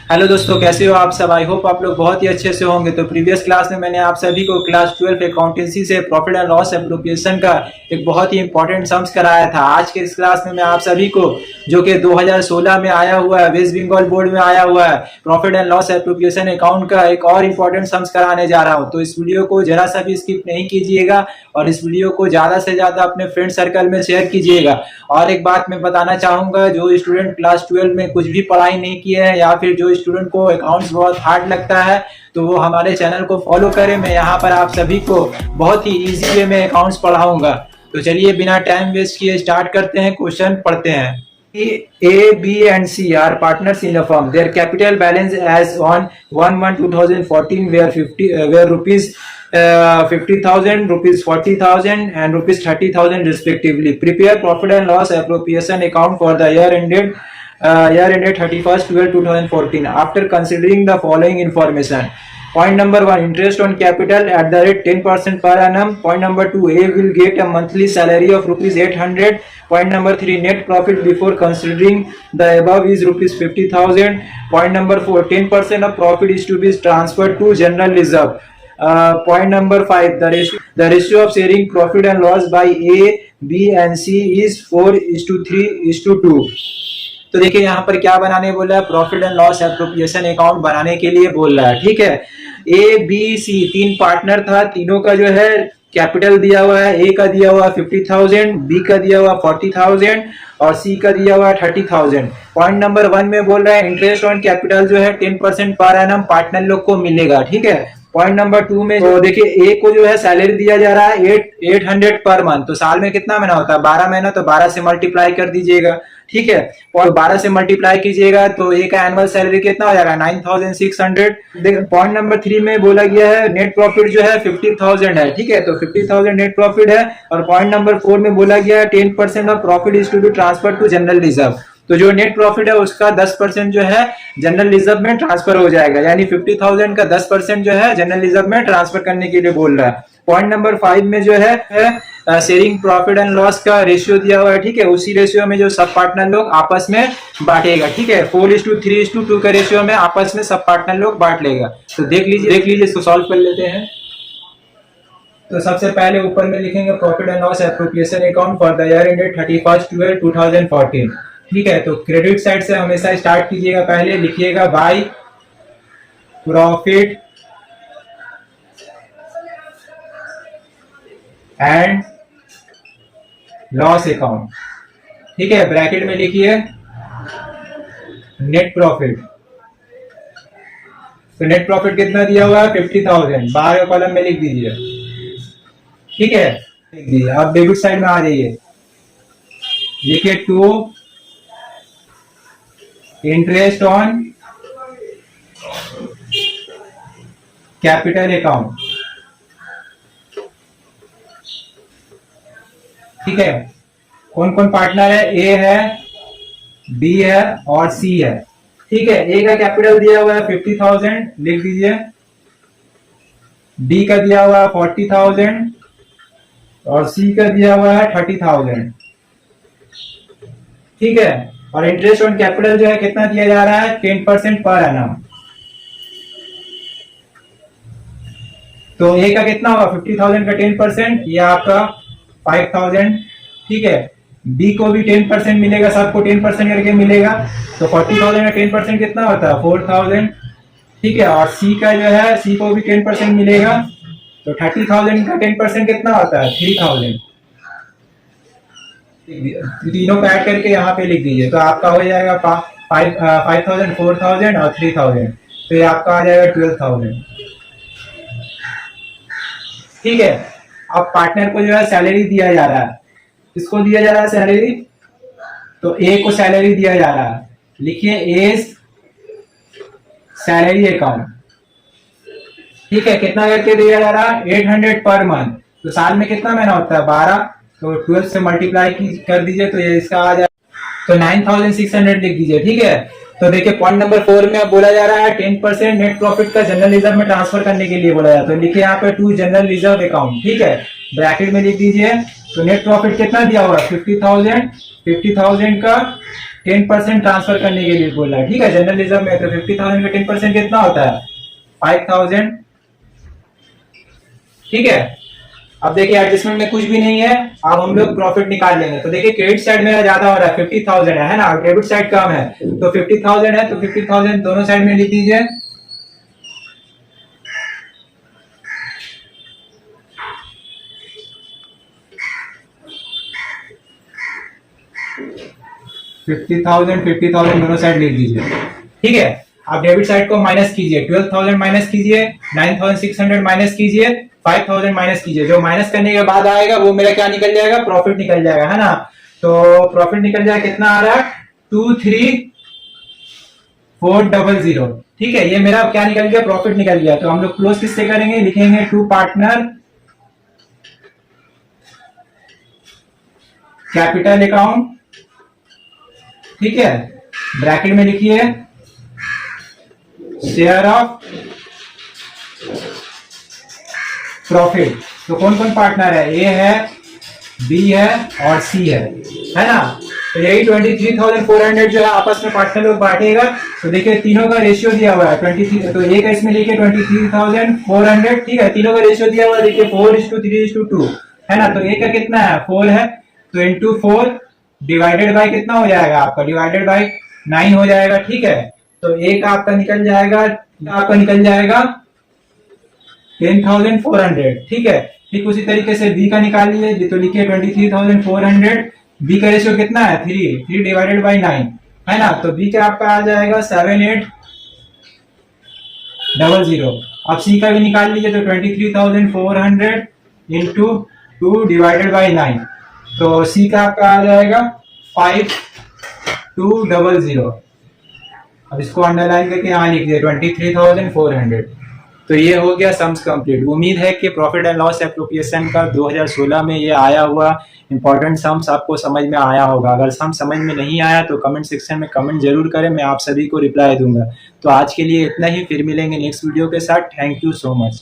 Hello दोस्तों, कैसे हो आप सब। आई होप आप लोग बहुत ही अच्छे से होंगे। तो प्रीवियस क्लास में मैंने आप सभी को क्लास 12 अकाउंटेंसी से प्रॉफिट एंड लॉस एप्रोप्रिएशन का एक बहुत ही इंपॉर्टेंट सम्स कराया था। आज के इस क्लास में मैं आप सभी को, जो कि 2016 में आया हुआ है, वेस्ट बंगाल बोर्ड में आया हुआ है, profit and loss appropriation account का एक और इंपॉर्टेंट सम्स कराने जा रहा हूँ। तो इस वीडियो को जरा सा भी स्किप नहीं कीजिएगा और इस वीडियो को ज्यादा से ज्यादा अपने फ्रेंड सर्कल में शेयर कीजिएगा। और एक बात मैं बताना चाहूंगा, जो स्टूडेंट क्लास 12 में कुछ भी पढ़ाई नहीं किए हैं या फिर जो स्टूडेंट को अकाउंट्स बहुत हार्ड लगता है, तो वो हमारे चैनल को फॉलो करें। मैं यहाँ पर आप सभी को बहुत ही इजी वे में अकाउंट्स पढ़ाऊंगा। तो चलिए बिना टाइम वेस्ट किए स्टार्ट करते हैं, क्वेश्चन पढ़ते हैं। A, B and C are partners in a firm. Their capital balance as on 1/1/2014 were rupees 50,000, rupees 40,000 and rupees 30,000 respectively. Prepare profit and loss appropriation account for the year ended 31st/12/2014 after considering the following information. Point number 1, interest on capital at the rate 10% per annum. Point number 2, A will get a monthly salary of rupees 800. Point number 3, net profit before considering the above is rupees 50,000. Point number 4, 10% of profit is to be transferred to general reserve. Point number 5, the ratio of sharing profit and loss by A, B and C is 4:3:2. तो देखिए यहाँ पर क्या बनाने बोला है, profit and loss appropriation account बनाने के लिए बोल रहा है। ठीक है, ए बी सी तीन पार्टनर था, तीनों का जो है कैपिटल दिया हुआ है। ए का दिया हुआ 50,000, बी का दिया हुआ 40,000 और सी का दिया हुआ 30,000। पॉइंट नंबर 1 में बोल रहा है इंटरेस्ट ऑन कैपिटल जो है 10% पर एनम पार्टनर लोग को मिलेगा। ठीक है, पॉइंट नंबर 2 में तो देखिए ए को जो है सैलरी दिया जा रहा है 800 पर मंथ। तो साल में कितना महीना होता है, 12 महीना। तो 12 से मल्टीप्लाई कर दीजिएगा। ठीक है, और 12 से मल्टीप्लाई कीजिएगा तो ए का एनुअल सैलरी कितना हो जाएगा, 9,600। पॉइंट नंबर 3 में बोला गया है नेट प्रॉफिट जो है 50,000 है। ठीक है, तो 50,000 नेट प्रॉफिट है। और पॉइंट नंबर 4 में बोला गया है 10% of profit is to be transfer to general reserve. तो जो नेट प्रॉफिट है उसका 10% जो है जनरल रिजर्व में ट्रांसफर हो जाएगा, यानी 50,000 का 10% जो है जनरल रिजर्व में ट्रांसफर करने के लिए बोल रहा है। पॉइंट नंबर 5 में जो है शेयरिंग प्रॉफिट एंड लॉस का रेशियो दिया हुआ है। ठीक है, उसी रेशियो में जो सब पार्टनर लोग आपस में बांटेगा। ठीक है, 4:3:2 का रेशियो में आपस में सब पार्टनर लोग बांट लेगा। तो देख लीजिए इसको सॉल्व कर लेते हैं। तो सबसे पहले ऊपर में लिखेंगे profit and loss appropriation account for the year ended 31st/12/2014। ठीक है, तो क्रेडिट साइड से हमेशा स्टार्ट कीजिएगा। पहले लिखिएगा by profit and loss account. ठीक है, ब्रैकेट में लिखिए नेट प्रॉफिट। तो नेट प्रॉफिट कितना दिया हुआ है, 50,000। बाहर कॉलम में लिख दीजिए। ठीक है, लिख दीजिए। अब डेबिट साइड में आ जाइए, लिखिए to interest on capital account. ठीक है, कौन कौन पार्टनर है, ए है, बी है और सी है। ठीक है, ए का कैपिटल दिया हुआ है 50,000, लिख दीजिए। बी का दिया हुआ है 40,000 और सी का दिया हुआ है 30,000। ठीक है, और इंटरेस्ट ऑन कैपिटल जो है कितना दिया जा रहा है, 10% पर एनम। तो ए का कितना होगा, 50,000 का 10%, ये आपका 5,000। ठीक है, बी को भी 10% मिलेगा, सबको 10% करके मिलेगा। तो 40,000 का 10% कितना होता है, 4,000। ठीक है, और सी का जो है, सी को भी 10% मिलेगा। तो 30,000 का 10% कितना होता है, 3,000। तीनों को ऐड करके यहाँ पे लिख दीजिए। तो आपका हो जाएगा 5,000, 4,000 और 3,000। तो ये आपका आ जाएगा 12,000। ठीक है, अब पार्टनर को जो है सैलरी दिया जा रहा है। किसको दिया जा रहा है सैलरी, तो ए को सैलरी दिया जा रहा है। लिखिए ए सैलरी अकाउंट। ठीक है, कितना करके दिया जा रहा है, 800 पर मंथ। तो साल में कितना महीना होता है, 12। तो 12 से मल्टीप्लाई कर दीजिए तो ये इसका आ जाए, तो 9,600 लिख दीजिए। ठीक है, तो देखिए पॉइंट नंबर 4 में बोला जा रहा है 10% नेट प्रॉफिट का जनरल रिजर्व में ट्रांसफर करने के लिए बोला जाता है। तो लिखिए यहाँ पे टू जनरल रिजर्व अकाउंट। ठीक है, ब्रैकेट में लिख दीजिए तो नेट प्रॉफिट कितना दिया हुआ है 50,000, 50,000 का 10% ट्रांसफर करने के लिए बोला है, ठीक है। जनरल रिजर्व में तो 50,000 का 10% कितना होता है 5,000, ठीक है। अब देखिए एडजस्टमेंट में कुछ भी नहीं है, अब हम लोग प्रॉफिट निकाल लेंगे। तो देखिए क्रेडिट साइड मेरा ज्यादा हो रहा है 50,000 है ना, डेबिट साइड कम है, तो 50,000 है तो 50,000 दोनों साइड में लिख दीजिए। फिफ्टी थाउजेंड दोनों साइड लिख दीजिए, ठीक है। आप डेबिट साइड को माइनस कीजिए, 12,000 माइनस कीजिए, 9,600 माइनस कीजिए, 5,000 माइनस कीजिए। जो माइनस करने के बाद आएगा वो मेरा क्या निकल जाएगा, प्रॉफिट निकल जाएगा, है ना। तो प्रॉफिट निकल जाएगा, कितना आ रहा है 23,400, ठीक है। ये मेरा क्या निकल गया, प्रॉफिट निकल गया। तो हम लोग क्लोज किससे करेंगे, लिखेंगे टू पार्टनर कैपिटल अकाउंट, ठीक है। ब्रैकेट में लिखिए शेयर ऑफ प्रॉफिट। तो कौन कौन पार्टनर है, ए है, बी है और सी है ना। तो यही 23,400 जो है आपस में पार्टनर लोग बांटेगा। तो देखिए तीनों का रेशियो दिया हुआ है 23, तो एक इसमें लिखिए 23,400, ठीक है। तीनों का रेशियो दिया हुआ है, देखिए 4:3:2 है ना। तो ए का कितना है 4 है, तो इंटू 4 डिवाइडेड बाय कितना हो जाएगा आपका, डिवाइडेड बाय 9 हो जाएगा, ठीक है। तो ए का आपका निकल जाएगा 10,400, ठीक है। ठीक उसी तरीके से बी का निकाल लीजिए, तो लिखिए 23,400, बी का रेशियो कितना है 3 डिवाइडेड बाई 9 है ना। तो बी का आपका आ जाएगा 7,800। अब सी का भी निकाल लीजिए, तो 23,400 इंटू 2 डिवाइडेड बाई 9, तो सी का आपका आ जाएगा 5,200। अब इसको अंडरलाइन करके यहाँ लिख दिया 23,400। तो ये हो गया सम्स कंप्लीट। उम्मीद है कि प्रॉफिट एंड लॉस एप्रोप्रिएशन का 2016 में ये आया हुआ इंपॉर्टेंट सम्स आपको समझ में आया होगा। अगर सम समझ में नहीं आया तो कमेंट सेक्शन में कमेंट जरूर करें, मैं आप सभी को रिप्लाई दूंगा। तो आज के लिए इतना ही, फिर मिलेंगे नेक्स्ट वीडियो के साथ। Thank you so much.